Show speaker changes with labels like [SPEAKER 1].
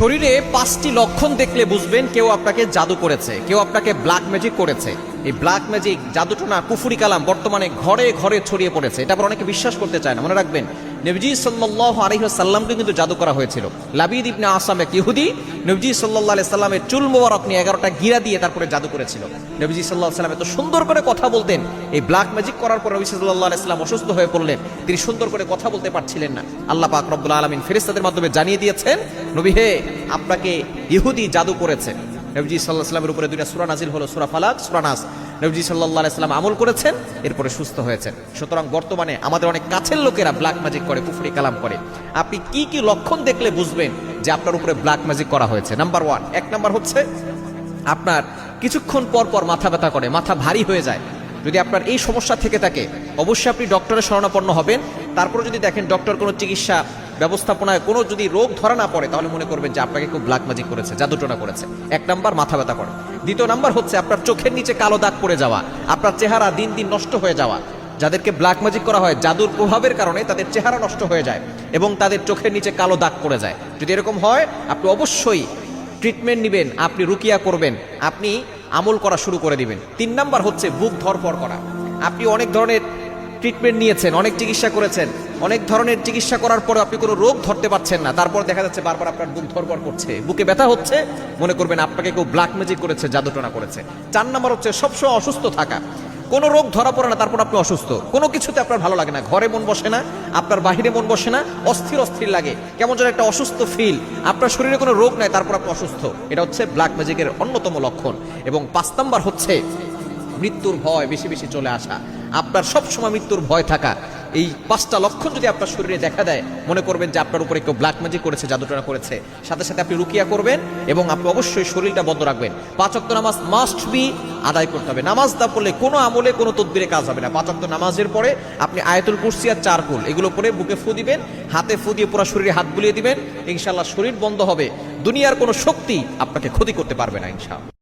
[SPEAKER 1] শরীরে 5টি লক্ষণ দেখলে বুঝবেন কেউ আপনাকে জাদু করেছে, কেউ আপনাকে ব্ল্যাক ম্যাজিক করেছে। এই ব্ল্যাক ম্যাজিক, জাদুটোনা, কুফরি কালাম বর্তমানে ঘরে ঘরে ছড়িয়ে পড়েছে। এটা আবার অনেকে বিশ্বাস করতে চায় না। মনে রাখবেন, নবীজি সাল্লাল্লাহু আলাইহি ওয়াসাল্লামকে কিন্তু জাদু করা হয়েছিল। লাবিদ ইবনে আসাম এক ইহুদি নবীজি সাল্লাল্লাহু আলাইহি সাল্লামের চুল মোবারক নিয়ে 11টা গিরা দিয়ে তারপরে জাদু করেছিল। নবীজি সাল্লাল্লাহু আলাইহি সাল্লাম এত সুন্দর করে কথা বলতেন, এই ব্ল্যাক ম্যাজিক করার পর নবী সাল্লাল্লাহু আলাইহি সাল্লাম অসুস্থ হয়ে পড়লেন। তিনি সুন্দর করে কথা বলতে পারছিলেন না। আল্লাহ পাক রব্বুল আলামিন ফেরেশতাদের মাধ্যমে জানিয়ে দিয়েছেন, নবী হে, আপনাকে ইহুদি জাদু করেছে। নবীজি সাল্লাল্লাহু আলাইহি সাল্লামের উপরে দুইটা সূরা নাজিল হলো, সূরা ফালাক, সূরা নাস। নবীজি সাল্লাল্লাহু আলাইহি সাল্লাম আমল করেছেন, এরপরে সুস্থ হয়েছেন। সুতরাং বর্তমানে আমাদের অনেক কাছের লোকেরা ব্ল্যাক ম্যাজিক করে, কুফরি কালাম করে। আপনি কি কি লক্ষণ দেখলে বুঝবেন যে আপনার উপরে ব্ল্যাক ম্যাজিক করা হয়েছে? নাম্বার 1, 1 নাম্বার হচ্ছে আপনার কিছুক্ষণ পর পর মাথা ব্যথা করে, মাথা ভারী হয়ে যায়। যদি আপনার এই সমস্যা থেকে থাকে, অবশ্যই আপনি ডক্টরের শরণাপন্ন হবেন। তারপরে যদি দেখেন ডক্টর কোনো চিকিৎসা ব্যবস্থাপনায় কোনো যদি রোগ ধরা না পড়ে, তাহলে মনে করবেন যে আপনাকে খুব ব্ল্যাক ম্যাজিক করেছে, জাদুটোনা করেছে। 1 নাম্বার মাথা ব্যথা করে। 2 নাম্বার হচ্ছে আপনার চোখের নিচে কালো দাগ পড়ে যাওয়া, আপনার চেহারা দিন দিন নষ্ট হয়ে যাওয়া। যাদেরকে ব্ল্যাক ম্যাজিক করা হয়, জাদুর প্রভাবের কারণে তাদের চেহারা নষ্ট হয়ে যায় এবং তাদের চোখের নিচে কালো দাগ পড়ে যায়। যদি এরকম হয়, আপনি অবশ্যই ট্রিটমেন্ট নেবেন, আপনি রুকিয়া করবেন, আপনি আমল করা শুরু করে দিবেন। 3 নাম্বার হচ্ছে বুক ধরফর করা। আপনি অনেক ধরনের ট্রিটমেন্ট নিয়েছেন, অনেক চিকিৎসা করেছেন, অনেক ধরনের চিকিৎসা করার পরে আপনি কোনো রোগ ধরতে পারছেন না, তারপর দেখা যাচ্ছে বারবার আপনার বুক ধরফর করছে, বুকে ব্যথা হচ্ছে, মনে করবেন আপনাকে কেউ ব্ল্যাক ম্যাজিক করেছে, জাদুটোনা করেছে। 4 নাম্বার হচ্ছে সবসময় অসুস্থ থাকা। কোনো রোগ ধরা পড়ে না, তারপর আপনি অসুস্থ, কোনো কিছুতে আপনার ভালো লাগে না, ঘরে মন বসে না, আপনার বাহিরে মন বসে না, অস্থির অস্থির লাগে, কেমন যেন একটা অসুস্থ ফিল, আপনার শরীরে কোনো রোগ নাই, তারপর আপনি অসুস্থ। এটা হচ্ছে ব্ল্যাক ম্যাজিকের অন্যতম লক্ষণ। এবং 5 নাম্বার হচ্ছে মৃত্যুর ভয় বেশি বেশি চলে আসা। আপনার সবসময় মৃত্যুর ভয় থাকা। এই 5টা লক্ষণ যদি আপনার শরীরে দেখা দেয়, মনে করবেন যে আপনার উপরে কেউ ব্ল্যাক ম্যাজিক করেছে, জাদুটোনা করেছে। সাথে সাথে আপনি রুকিয়া করবেন এবং আপনি অবশ্যই শরীরটা বন্ধ রাখবেন। 5 ওয়াক্ত নামাজ মাস্ট বি আদায় করতে হবে। নামাজ না পড়লে কোনো আমলে, কোনো তদবিরে কাজ হবে না। 5 ওয়াক্ত নামাজের পরে আপনি আয়াতুল কুরসি আর 4 কুল এগুলো পরে বুকে ফু দিবেন, হাতে ফু দিয়ে পুরো শরীরে হাত বুলিয়ে দিবেন। ইনশাআল্লাহ শরীর বন্ধ হবে, দুনিয়ার কোনো শক্তি আপনাকে ক্ষতি করতে পারবে না ইনশাআল্লাহ।